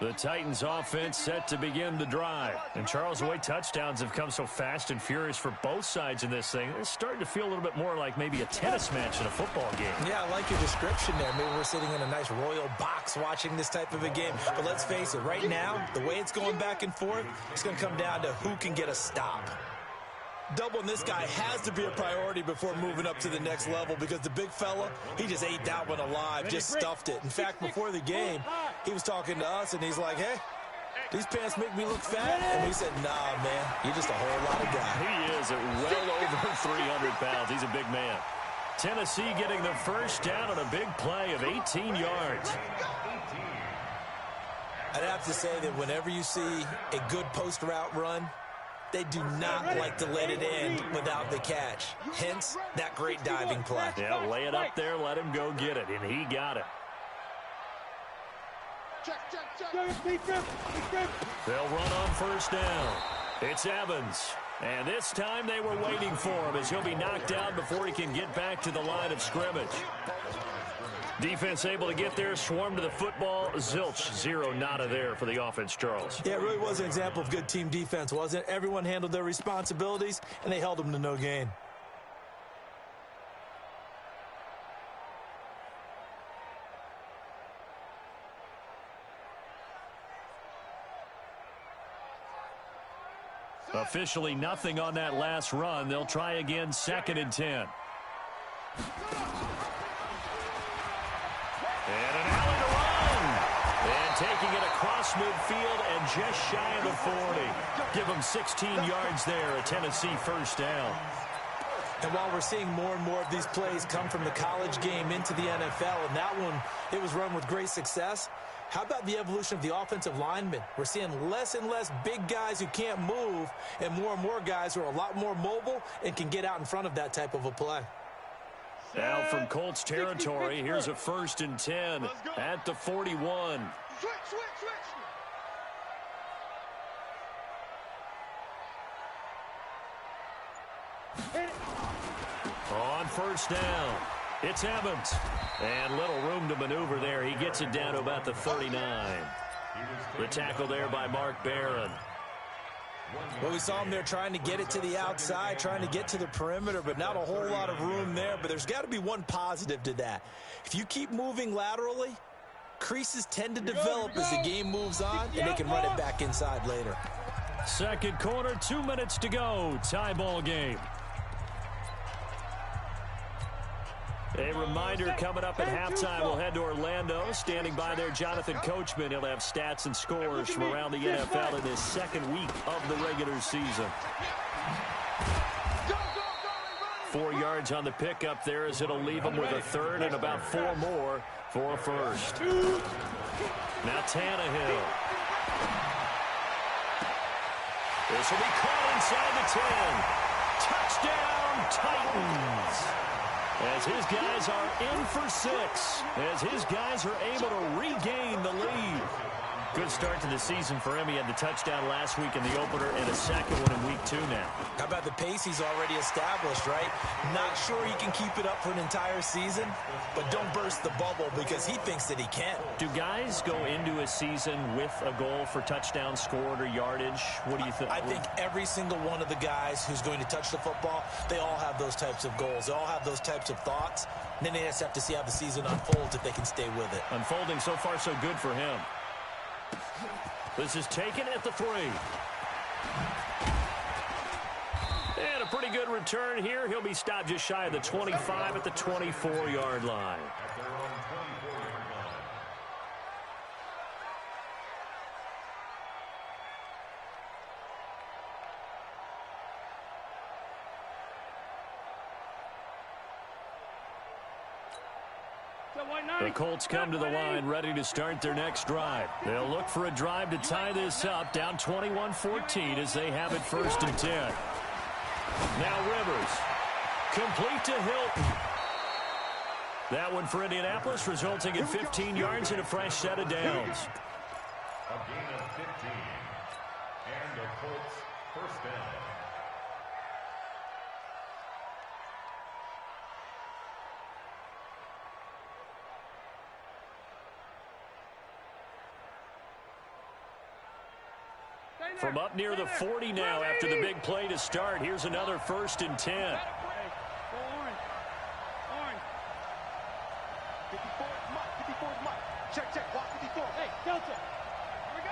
The Titans offense set to begin the drive. And Charles, the way touchdowns have come so fast and furious for both sides in this thing, it's starting to feel a little bit more like maybe a tennis match in a football game. Yeah, I like your description there. Maybe we're sitting in a nice royal box watching this type of a game. But let's face it, right now, the way it's going back and forth, it's going to come down to who can get a stop. Doubling this guy has to be a priority before moving up to the next level because the big fella, he just ate that one alive, just stuffed it. In fact, before the game, he was talking to us, and he's like, hey, these pants make me look fat. And we said, nah, man, you're just a whole lot of guy. He is at well over 300 pounds. He's a big man. Tennessee getting the first down on a big play of 18 yards. I'd have to say that whenever you see a good post route run, they do not like to let it end without the catch. Hence, that great diving play. Yeah, lay it up there, let him go get it, and he got it. They'll run on first down. It's Evans. And this time they were waiting for him as he'll be knocked out before he can get back to the line of scrimmage. Defense able to get there, swarm to the football. Zilch, zero, nada there for the offense, Charles. Yeah, it really was an example of good team defense, wasn't it? Everyone handled their responsibilities, and they held them to no gain. Officially nothing on that last run. They'll try again, 2nd and 10. And an alley to run. And taking it across midfield and just shy of the 40. Give them 16 yards there, a Tennessee first down. And while we're seeing more and more of these plays come from the college game into the NFL, and that one, it was run with great success, how about the evolution of the offensive linemen? We're seeing less and less big guys who can't move and more guys who are a lot more mobile and can get out in front of that type of a play. Now from Colts territory, here's a 1st and 10 at the 41. On first down, it's Evans. And little room to maneuver there. He gets it down to about the 39. The tackle there by Mark Barron. Well, we saw him there trying to get it to the outside, trying to get to the perimeter, but not a whole lot of room there. But there's got to be one positive to that. If you keep moving laterally, creases tend to develop as the game moves on, and they can run it back inside later. Second quarter, 2 minutes to go. Tie ball game. A reminder coming up at halftime, we'll head to Orlando. Standing by there, Jonathan Coachman. He'll have stats and scores from around the NFL in this second week of the regular season. 4 yards on the pickup there as it'll leave him with a third and about 4 more for a first. Now Tannehill. This will be caught inside the 10. Touchdown, Titans. As his guys are in for 6. As his guys are able to regain the lead. Good start to the season for him. He had the touchdown last week in the opener and a second one in week 2 now. How about the pace he's already established, right? Not sure he can keep it up for an entire season, but don't burst the bubble because he thinks that he can. Do guys go into a season with a goal for touchdowns scored or yardage? What do you think? I think every single one of the guys who's going to touch the football, they all have those types of goals. They all have those types of thoughts. And then they just have to see how the season unfolds if they can stay with it. Unfolding so far so good for him. This is taken at the 3. And a pretty good return here. He'll be stopped just shy of the 25 at the 24-yard line. The Colts come to the line, ready to start their next drive. They'll look for a drive to tie this up, down 21-14 as they have it 1st and 10. Now Rivers, complete to Hilton. That one for Indianapolis, resulting in 15 yards and a fresh set of downs. A gain of 15, and the Colts first down. From up near the 40 now after the big play to start. Here's another 1st and 10. Orange. 54 is Mike. 54 is Mike. Check. Watch 54. Hey, Delta. Here we go.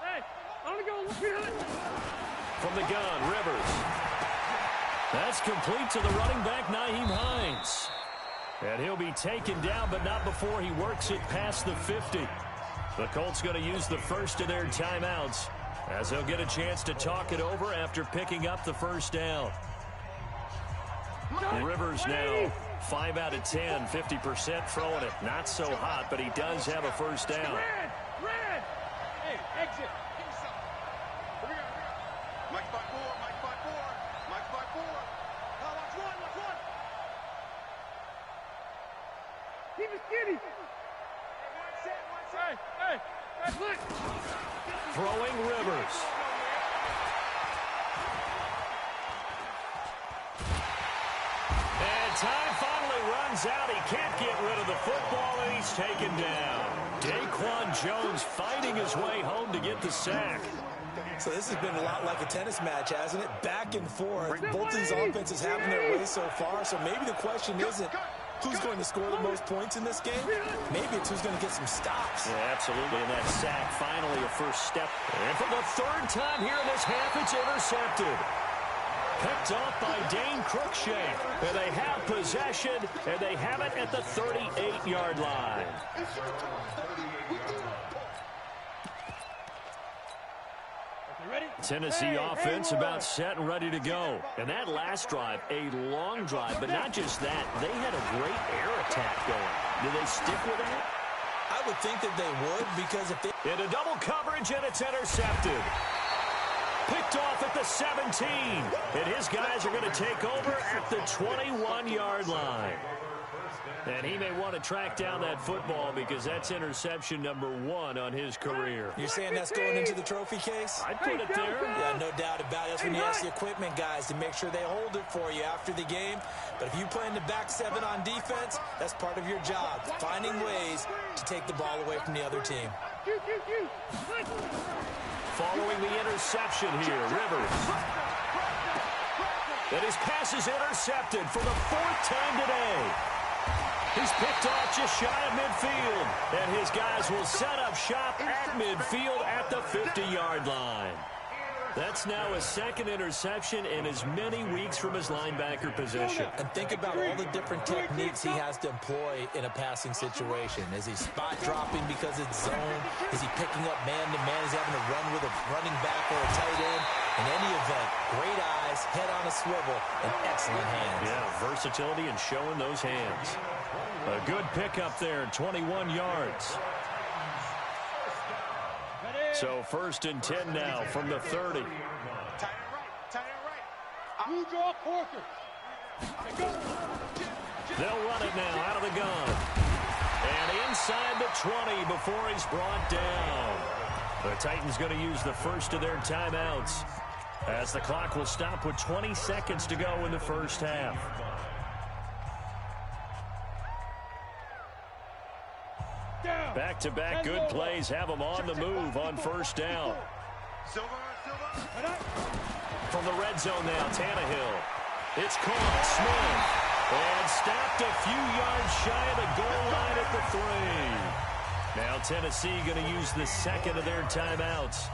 Hey, on the go. From the gun, Rivers. That's complete to the running back, Nyheim Hines. And he'll be taken down, but not before he works it past the 50. The Colts going to use the first of their timeouts as they'll get a chance to talk it over after picking up the first down. Rivers now 5 out of 10, 50% throwing it. Not so hot, but he does have a first down. Red. Hey, exit. Here we go. Mike 5-4. Now watch one. Keep it skinny. Hey, look. Throwing Rivers. And time finally runs out. He can't get rid of the football, and he's taken down. Daquan Jones fighting his way home to get the sack. So this has been a lot like a tennis match, hasn't it? Back and forth. Both these offenses having their way so far. So maybe the question isn't who's going to score the most points in this game. Maybe it's who's going to get some stops. Yeah, absolutely. And that sack, finally a first step. And for the 3rd time here in this half, it's intercepted. Picked off by Dane Cruikshank. And they have possession, and they have it at the 38-yard line. Tennessee offense about set and ready to go. And that last drive, a long drive, but not just that. They had a great air attack going. Do they stick with it? I would think that they would, because if they... Into double coverage, and it's intercepted. Picked off at the 17. And his guys are going to take over at the 21-yard line. And he may want to track down that football because that's interception number 1 on his career. You're saying that's going into the trophy case? I'd put it there. Yeah, no doubt about it. That's when you ask the equipment guys to make sure they hold it for you after the game. But if you play in the back 7 on defense, that's part of your job, finding ways to take the ball away from the other team. Following the interception here, Rivers. And his pass is intercepted for the 4th time today. He's picked off just shy of midfield. And his guys will set up shop at midfield at the 50-yard line. That's now a 2nd interception in as many weeks from his linebacker position. And think about all the different techniques he has to employ in a passing situation. Is he spot dropping because it's zone? Is he picking up man-to-man? Is he having to run with a running back or a tight end? In any event, great eyes, head on a swivel, and excellent hands. Yeah, versatility and showing those hands. A good pickup there, 21 yards. So 1st and 10 now from the 30. Tight end right. You draw Corker. They'll run it now out of the gun. And inside the 20 before he's brought down. The Titans going to use the first of their timeouts as the clock will stop with 20 seconds to go in the first half. Back-to-back good plays have them on the move on first down. From the red zone now, Tannehill. It's caught, Smith. And stopped a few yards shy of the goal line at the 3. Now Tennessee going to use the 2nd of their timeouts,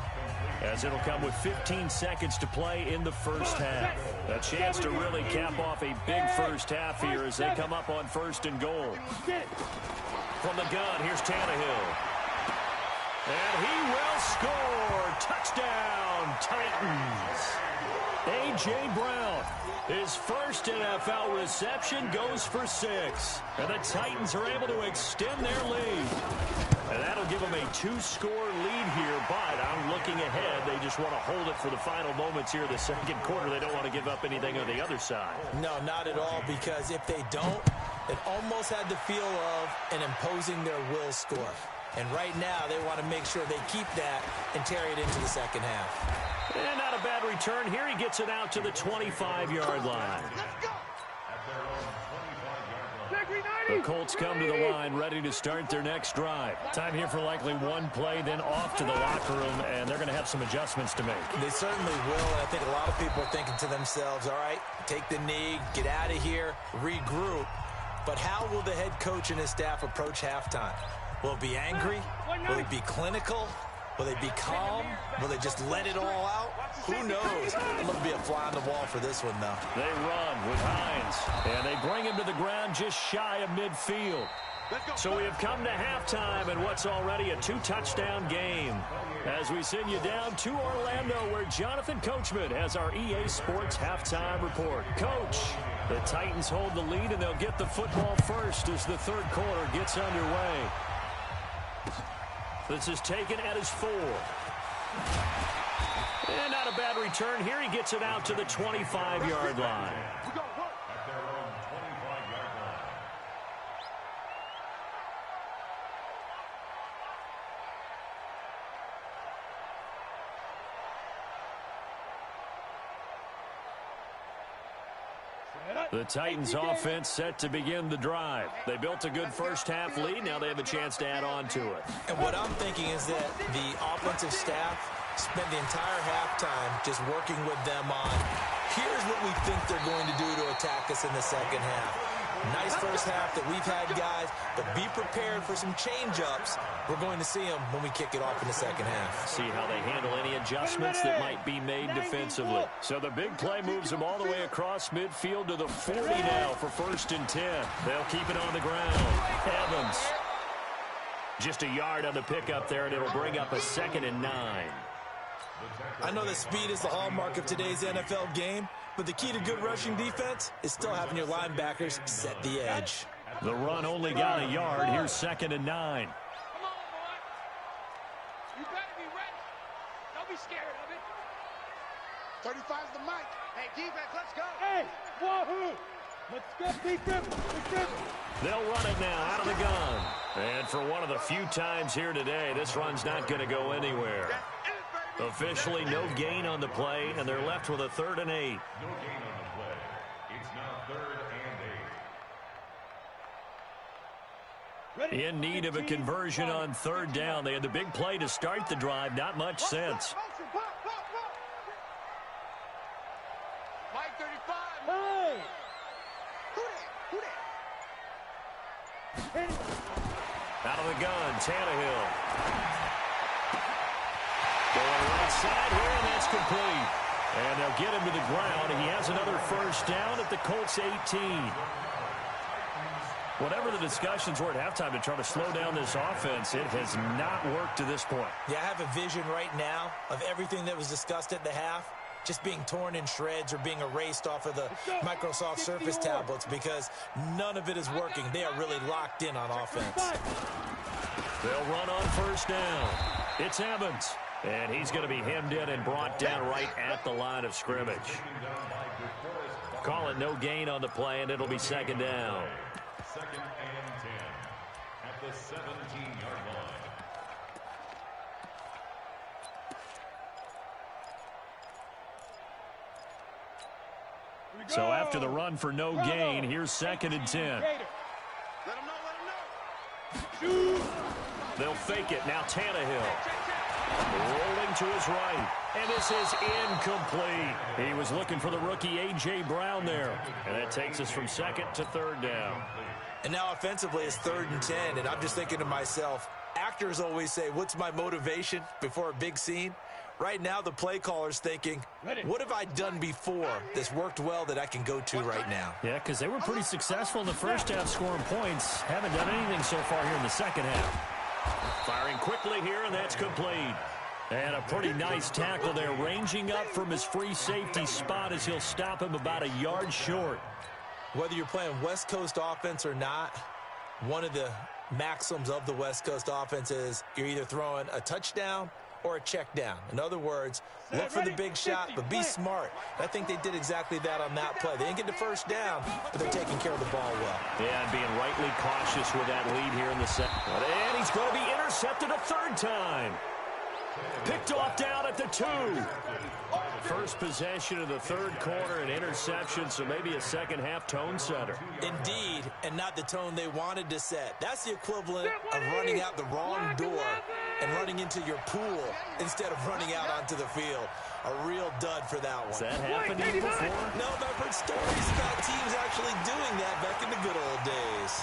as it'll come with 15 seconds to play in the first half. A chance to really cap off a big first half here as they come up on 1st and goal. From the gun, here's Tannehill. And he will score. Touchdown, Titans. A.J. Brown, his first NFL reception, goes for 6. And the Titans are able to extend their lead. And that'll give them a 2-score lead here, but I'm looking ahead. They just want to hold it for the final moments here of the 2nd quarter. They don't want to give up anything on the other side. No, not at all, because if they don't, it almost had the feel of an imposing their will score. And right now, they want to make sure they keep that and carry it into the 2nd half. And not a bad return here. He gets it out to the 25-yard line. Let's go. The Colts come to the line, ready to start their next drive. Time here for likely one play, then off to the locker room, and they're going to have some adjustments to make. They certainly will, and I think a lot of people are thinking to themselves, all right, take the knee, get out of here, regroup. But how will the head coach and his staff approach halftime? Will it be angry? Will it be clinical? Will they be calm? Will they just let it all out? Who knows? I'd love to be a fly on the wall for this one, though. They run with Hines, and they bring him to the ground just shy of midfield. So we have come to halftime in what's already a 2-touchdown game. As we send you down to Orlando, where Jonathan Coachman has our EA Sports halftime report. Coach, the Titans hold the lead, and they'll get the football first as the third quarter gets underway. This is taken at his 4. And not a bad return here. He gets it out to the 25-yard line. At their own 25-yard line. The Titans offense set to begin the drive. They built a good first-half lead. Now they have a chance to add on to it. And what I'm thinking is that the offensive staff spent the entire halftime just working with them on, here's what we think they're going to do to attack us in the second half. Nice first half that we've had, guys, but be prepared for some change-ups. We're going to see them when we kick it off in the second half. See how they handle any adjustments that might be made defensively. So the big play moves them all the way across midfield to the 40 now for 1st and 10. They'll keep it on the ground. Evans. Just a yard on the pickup there, and it'll bring up a 2nd and 9. I know that speed is the hallmark of today's NFL game, but the key to good rushing defense is still having your linebackers set the edge. The run only got a yard. Here's 2nd and 9. Come on, boy. You better be ready. Don't be scared of it. 35's the mic. Hey, defense, let's go. Hey, wahoo. Let's go, defense. Let's go. They'll run it now out of the gun. And for one of the few times here today, this run's not going to go anywhere. Officially no gain on the play, and they're left with a 3rd and 8. No gain on the play. It's now 3rd and 8. In need of a conversion on 3rd down. They had the big play to start the drive. Not much sense. Mike 35. Hey. Who that? Out of the gun, Tannehill. Going right side here, and that's complete. And they'll get him to the ground. He has another 1st down at the Colts 18. Whatever the discussions were at halftime to try to slow down this offense, it has not worked to this point. Yeah, I have a vision right now of everything that was discussed at the half just being torn in shreds or being erased off of the Microsoft Surface tablets because none of it is working. They are really locked in on offense. They'll run on 1st down. It's Evans. And he's going to be hemmed in and brought down right at the line of scrimmage. Call it no gain on the play, and it'll be 2nd down. 2nd and 10 at the 17-yard line. So after the run for no gain, here's 2nd and 10. Let him know. They'll fake it. Now Tannehill. Rolling to his right. And this is incomplete. He was looking for the rookie A.J. Brown there. And that takes us from 2nd to 3rd down. And now offensively it's 3rd and 10. And I'm just thinking to myself, actors always say, what's my motivation before a big scene? Right now the play caller's thinking, what have I done before that's worked well that I can go to right now? Yeah, because they were pretty successful in the first half scoring points. Haven't done anything so far here in the second half. Firing quickly here, and that's complete. And a pretty nice tackle there, ranging up from his free safety spot as he'll stop him about a yard short. Whether you're playing West Coast offense or not, one of the maxims of the West Coast offense is you're either throwing a touchdown or a check down. In other words, look for the big shot, but be smart. I think they did exactly that on that play. They didn't get the 1st down, but they're taking care of the ball well. Yeah, and being rightly cautious with that lead here in the second. And he's going to be intercepted a 3rd time. Picked off down at the 2. first possession of the third quarter, an interception, so maybe a second-half tone setter. Indeed, and not the tone they wanted to set. That's the equivalent of running out the wrong door and running into your pool instead of running out onto the field. A real dud for that one. Has that happened to you before? No, but I've heard stories about teams actually doing that back in the good old days.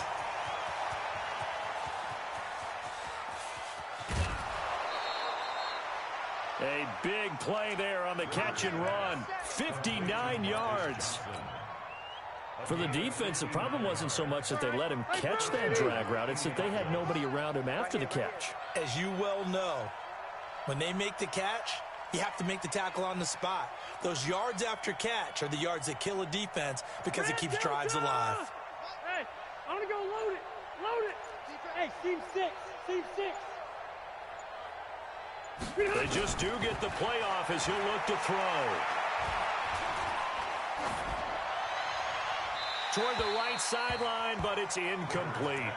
A big play there on the catch and run. 59 yards. For the defense, the problem wasn't so much that they let him catch that drag route. It's that they had nobody around him after the catch. As you well know, when they make the catch, you have to make the tackle on the spot. Those yards after catch are the yards that kill a defense because it keeps drives alive. Hey, I want to go load it. Load it. Hey, team 6. Team 6. They just do get the playoff as he'll look to throw. Toward the right sideline, but it's incomplete.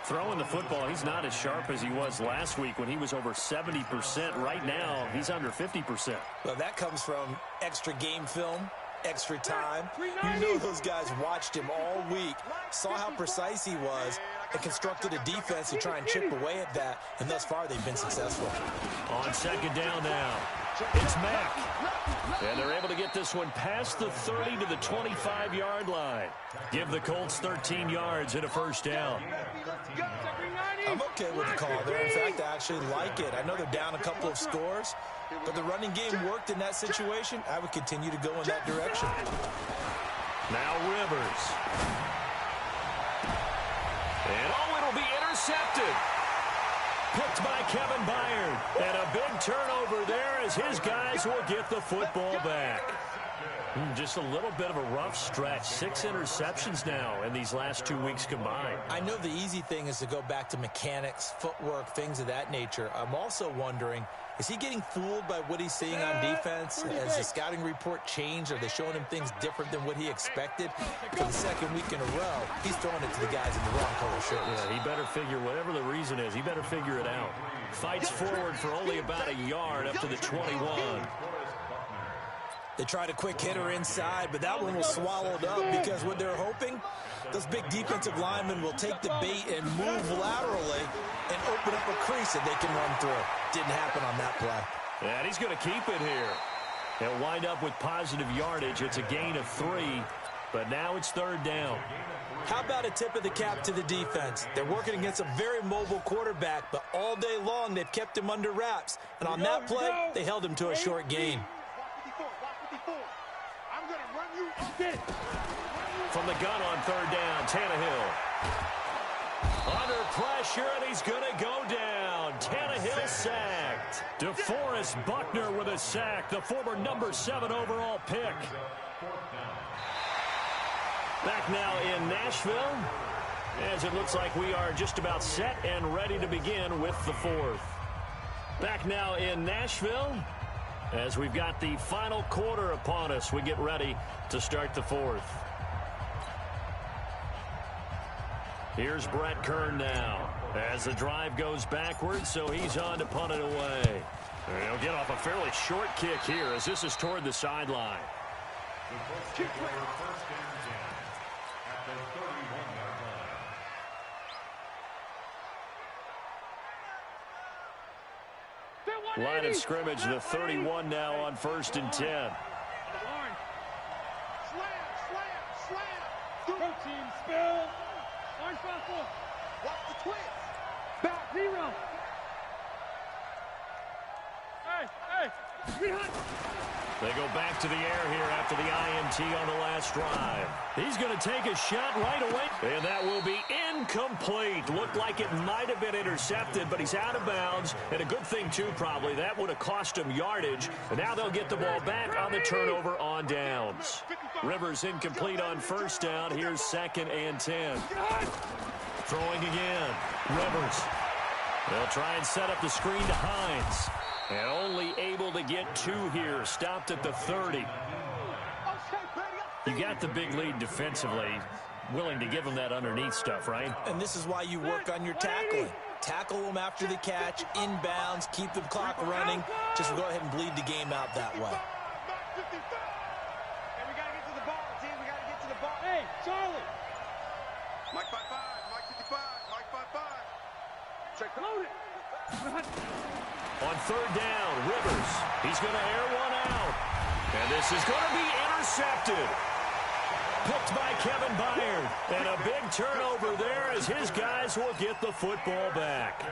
Throwing the football, he's not as sharp as he was last week when he was over 70%. Right now, he's under 50%. Well, that comes from extra game film, extra time. You know those guys watched him all week, saw how precise he was, and constructed a defense to try and chip away at that, and thus far they've been successful. On second down now, it's Mack. And they're able to get this one past the 30 to the 25-yard line. Give the Colts 13 yards and a first down. I'm okay with the call there. In fact, I actually like it. I know they're down a couple of scores, but the running game worked in that situation. I would continue to go in that direction. Now Rivers. And it'll be intercepted. Picked by Kevin Byard. And a big turnover there as his guys will get the football back. Just a little bit of a rough stretch. 6 interceptions now in these last 2 weeks combined. I know the easy thing is to go back to mechanics, footwork, things of that nature. I'm also wondering, is he getting fooled by what he's seeing on defense? Has the scouting report changed? Are they showing him things different than what he expected? For the second week in a row, he's throwing it to the guys in the wrong color shirts. Yeah, he better figure, whatever the reason is, he better figure it out. Fights forward for only about a yard up to the 21. They tried a quick hitter inside, but that one was swallowed up because what they're hoping, those big defensive linemen will take the bait and move laterally and open up a crease that they can run through. Didn't happen on that play. And he's going to keep it here. They'll wind up with positive yardage. It's a gain of 3, but now it's third down. How about a tip of the cap to the defense? They're working against a very mobile quarterback, but all day long they've kept him under wraps. And on that play, they held him to a short gain. From the gun on third down, Tannehill. Under pressure, and he's going to go down. Tannehill sacked. DeForest Buckner with a sack, the former number 7 overall pick. Back now in Nashville, as it looks like we are just about set and ready to begin with the fourth. Back now in Nashville, as we've got the final quarter upon us, we get ready to start the fourth. Here's Brett Kern now as the drive goes backwards, so he's on to punt it away. And he'll get off a fairly short kick here as this is toward the sideline. The first and 10 at the 31-yard line. Line of scrimmage, the 31 now on first and 10. Go team, spill. Orange fastball. Watch the twist. Back, 0. Hey, hey. They go back to the air here after the INT on the last drive. He's going to take a shot right away. And that will be incomplete. Looked like it might have been intercepted, but he's out of bounds. And a good thing, too, probably. That would have cost him yardage. And now they'll get the ball back on the turnover on downs. Rivers incomplete on first down. Here's second and 10. Throwing again. Rivers. They'll try and set up the screen to Hines. And only able to get 2 here. Stopped at the 30. You got the big lead defensively. Willing to give him that underneath stuff, right? And this is why you work on your tackling. Tackle them after the catch, inbounds, keep the clock running. Just go ahead and bleed the game out that way. Hey, we got to get to the ball, team. We got to get to the ball. Hey, Charlie. Mike 5-5, Mike 55, Mike 5-5. Check Load it. On third down, Rivers. He's going to air one out. And this is going to be intercepted. Picked by Kevin Byard. And a big turnover there as his guys will get the football back.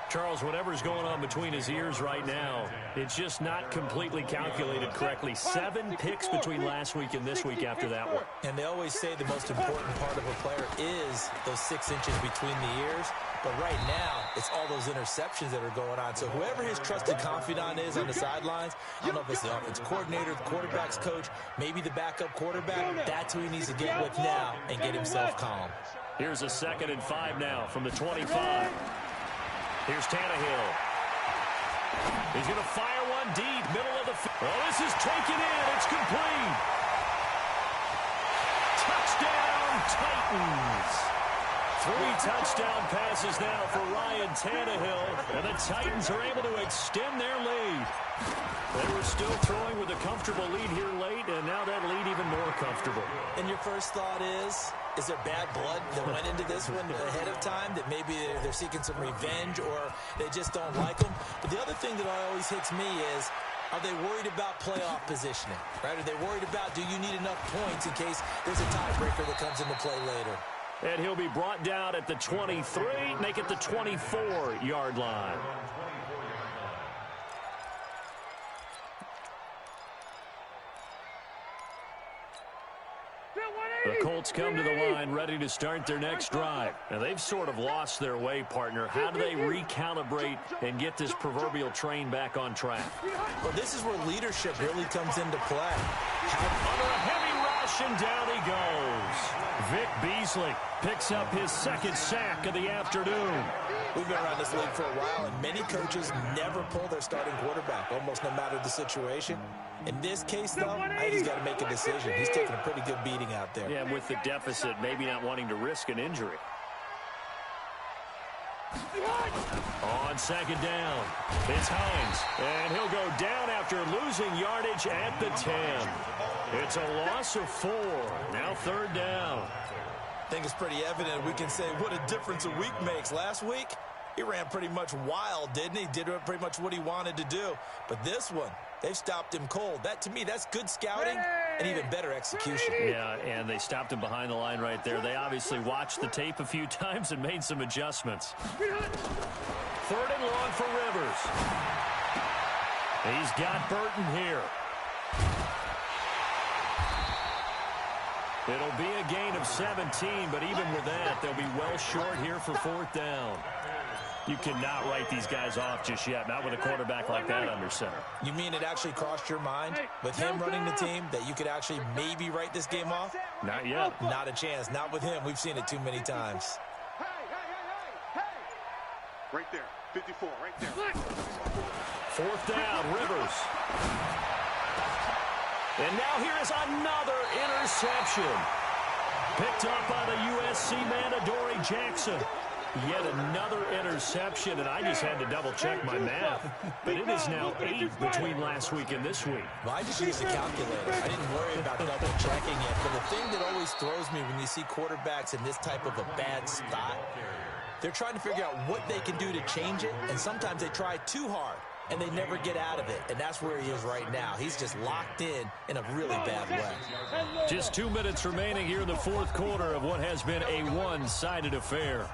Charles, whatever's going on between his ears right now, it's just not completely calculated correctly. 7 picks between last week and this week after that one. And they always say the most important part of a player is those 6 inches between the ears. But right now, it's all those interceptions that are going on. So whoever his trusted confidant is on the sidelines, I don't know if it's the offense coordinator, the quarterback's coach, maybe the backup quarterback, that's who he needs to get with now and get himself calm. Here's a 2nd and 5 now from the 25. Here's Tannehill. He's going to fire one deep, middle of the field. Oh, this is taken in. It's complete. Touchdown, Titans. 3 touchdown passes now for Ryan Tannehill, and the Titans are able to extend their lead. They were still throwing with a comfortable lead here late, and now that lead even more comfortable. And your first thought is there bad blood that went into this one ahead of time, that maybe they're seeking some revenge or they just don't like them? But the other thing that always hits me is, are they worried about playoff positioning? Right? Are they worried about, do you need enough points in case there's a tiebreaker that comes into play later? And he'll be brought down at the 23, make it the 24-yard line. The Colts come to the line ready to start their next drive. And they've sort of lost their way, partner. How do they recalibrate and get this proverbial train back on track? Well, this is where leadership really comes into play. Under a heavy rush, and down he goes. Vic Beasley picks up his 2nd sack of the afternoon. We've been around this league for a while, and many coaches never pull their starting quarterback, almost no matter the situation. In this case, though, I think he's got to make a decision. He's taking a pretty good beating out there. Yeah, with the deficit, maybe not wanting to risk an injury. On 2nd down, it's Hines, and he'll go down after losing yardage at the 10. It's a loss of 4. Now 3rd down. I think it's pretty evident we can say what a difference a week makes. Last week, he ran pretty much wild, didn't he? Did pretty much what he wanted to do. But this one, they've stopped him cold. That, to me, that's good scouting and even better execution. Yeah, and they stopped him behind the line right there. They obviously watched the tape a few times and made some adjustments. 3rd and long for Rivers. He's got Burton here. It'll be a gain of 17, but even with that, they'll be well short here for 4th down. You cannot write these guys off just yet, not with a quarterback like that under center. You mean it actually crossed your mind with him running the team that you could actually maybe write this game off? Not yet. Not a chance. Not with him. We've seen it too many times. Right there, 54, right there. 4th down, Rivers. And now here is another interception. Picked up by the USC man, Adoree Jackson. Yet another interception, and I just had to double-check my math. But it is now 8 between last week and this week. Well, I just used a calculator. I didn't worry about double-checking it. But the thing that always throws me when you see quarterbacks in this type of a bad spot, they're trying to figure out what they can do to change it, and sometimes they try too hard, and they never get out of it. And that's where he is right now. He's just locked in a really bad way. Just 2 minutes remaining here in the 4th quarter of what has been a one-sided affair.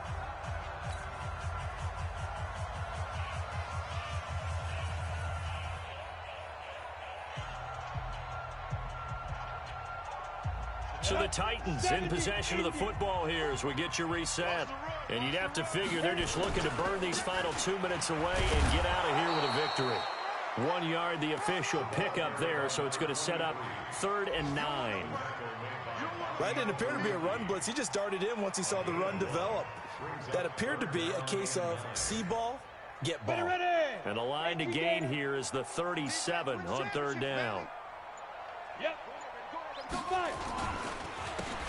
So the Titans in possession of the football here as we get you reset. And you'd have to figure they're just looking to burn these final 2 minutes away and get out of here with a victory. 1 yard, the official pickup there, so it's going to set up 3rd and 9. That didn't appear to be a run blitz. He just darted in once he saw the run develop. That appeared to be a case of see ball, get ball. And the line to gain here is the 37 on 3rd down. Yep.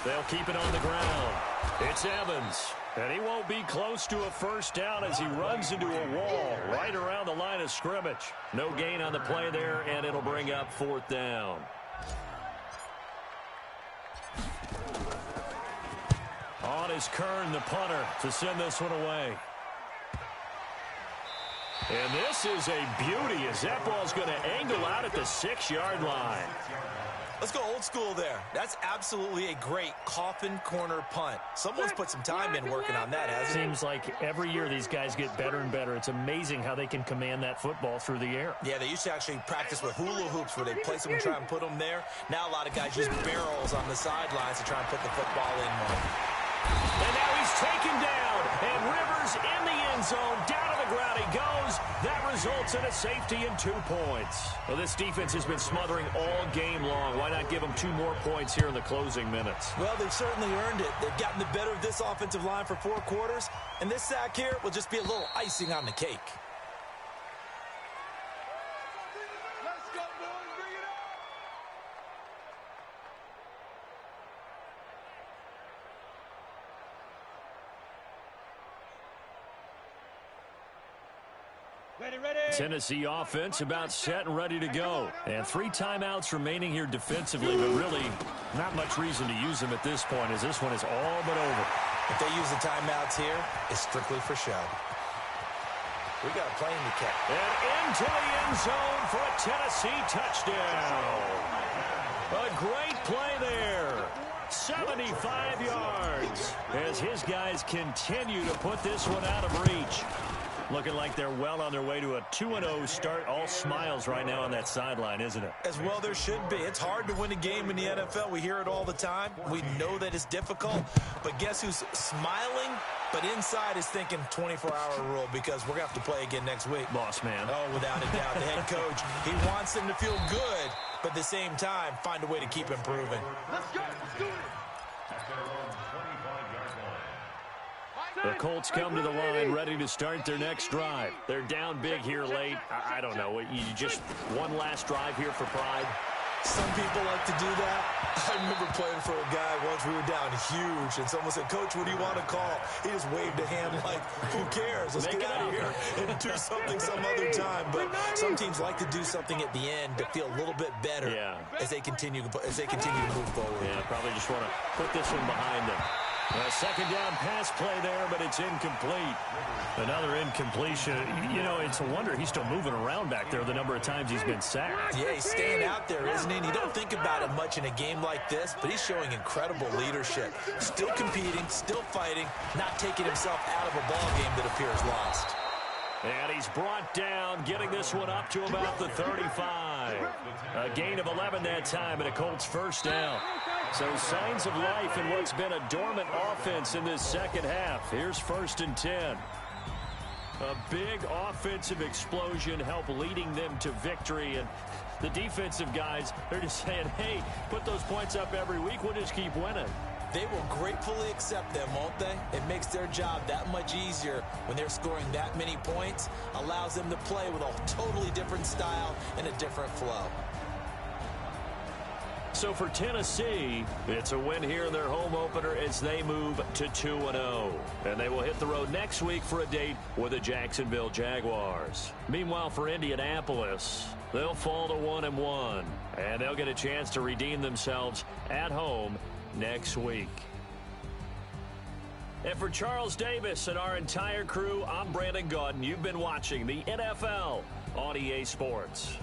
They'll keep it on the ground. It's Evans. And he won't be close to a first down as he runs into a wall right around the line of scrimmage. No gain on the play there, and it'll bring up 4th down. On is Kern, the punter, to send this one away. And this is a beauty as that ball's going to angle out at the 6-yard line. Let's go old school there. That's absolutely a great coffin corner punt. Someone's put some time in working on that, hasn't it? Seems like every year these guys get better and better. It's amazing how they can command that football through the air. Yeah, they used to actually practice with hula hoops where they place them and try and put them there. Now a lot of guys use barrels on the sidelines to try and put the football in more. And now he's taken down, and Rivers in the end zone. Down to the ground he goes. That results in a safety and 2 points. Well, this defense has been smothering all game long. Why not give them 2 more points here in the closing minutes? Well, they've certainly earned it. They've gotten the better of this offensive line for 4 quarters, and this sack here will just be a little icing on the cake. Let's go, boys. Bring it up. Ready, ready. Tennessee offense about set and ready to go. And 3 timeouts remaining here defensively, but really not much reason to use them at this point as this one is all but over. If they use the timeouts here, it's strictly for show. We got a plane to catch. And into the end zone for a Tennessee touchdown. A great play there. 75 yards as his guys continue to put this one out of reach. Looking like they're well on their way to a 2-0 start. All smiles right now on that sideline, isn't it? As well there should be. It's hard to win a game in the NFL. We hear it all the time. We know that it's difficult. But guess who's smiling? But inside is thinking 24-hour rule because we're going to have to play again next week. Boss man. Oh, without a doubt. The head coach, he wants them to feel good, but at the same time, find a way to keep improving. Let's go. Let's do it. The Colts come to the line ready to start their next drive. They're down big here late. I don't know. You just one last drive here for pride. Some people like to do that. I remember playing for a guy once. We were down huge, and someone said, "Coach, what do you want to call?" He just waved a hand like, "Who cares? Let's get out of here and do something some other time." But some teams like to do something at the end to feel a little bit better as they continue to move forward. Yeah, probably just want to put this one behind them. A second down pass play there, but it's incomplete. Another incompletion. You know, it's a wonder he's still moving around back there the number of times he's been sacked. Yeah, he's staying out there, isn't he? And you don't think about it much in a game like this, but he's showing incredible leadership. Still competing, still fighting, not taking himself out of a ball game that appears lost. And he's brought down, getting this one up to about the 35. A gain of 11 that time, and a Colts first down. So signs of life in what's been a dormant offense in this second half. Here's 1st and 10. A big offensive explosion helped leading them to victory. And the defensive guys, they're just saying, hey, put those points up every week. We'll just keep winning. They will gratefully accept them, won't they? It makes their job that much easier when they're scoring that many points. Allows them to play with a totally different style and a different flow. So for Tennessee, it's a win here in their home opener as they move to 2-0. And they will hit the road next week for a date with the Jacksonville Jaguars. Meanwhile, for Indianapolis, they'll fall to 1-1. And they'll get a chance to redeem themselves at home next week. And for Charles Davis and our entire crew, I'm Brandon Gaudin. You've been watching the NFL on EA Sports.